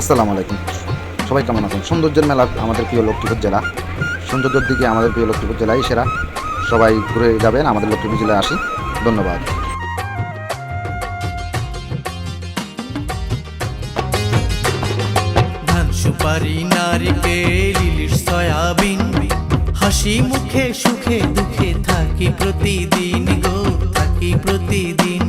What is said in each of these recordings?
আসসালামু আলাইকুম। সবাই কেমন আছেন? সৌন্দর্যের মেলা আমাদের প্রিয় লক্ষ্মীপুর জেলা, সৌন্দর্যের দিকে আমাদের প্রিয় লক্ষ্মীপুর জেলাই সেরা। সবাই ঘুরে যাবেন, আমাদের লক্ষ্মীপুর জেলায় আসি। ধন্যবাদ। ধান সুপারি নারিকেল ইলিশ সয়াবিন, হাসি মুখে সুখে দুঃখে থাকি প্রতিদিন গো, থাকি প্রতিদিন।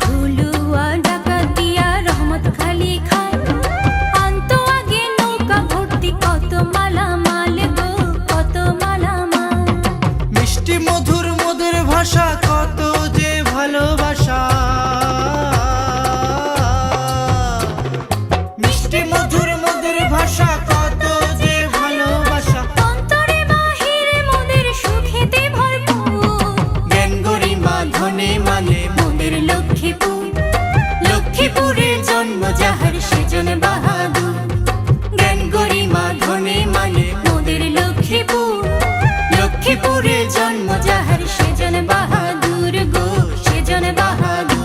ধুলুয়া ডাকাতিয়া রহমত খালি খায়, আনতো আগে নৌকা ভর্তি কত মালামাল গো, কত মালামাল। মিষ্টি মধুর মধুর ভাষা, কত যে ভালোবাসা। মিষ্টি মধুর মধুর ভাষা, কত যে ভালোবাসা। অন্তরে বাহিরে মোদের সুখেতে ভরপুর, জ্ঞান গরিমা ধনে মানে মোদের লক্ষ্মীপুর। লক্ষ্মীপুরে জন্ম যাহার সেজন বাহাদুর, জ্ঞান গরিমা ধনে মানে মোদের লক্ষ্মীপুর। লক্ষ্মীপুরে জন্ম যাহার সেজন বাহাদুর গো, সেজন বাহাদুর।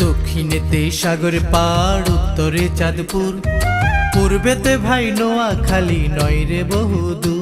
দক্ষিণেতে সাগর পাড়, উত্তরে চাঁদপুর, পূর্বেতে ভাই নোয়াখালী, নয় রে বহুদূর।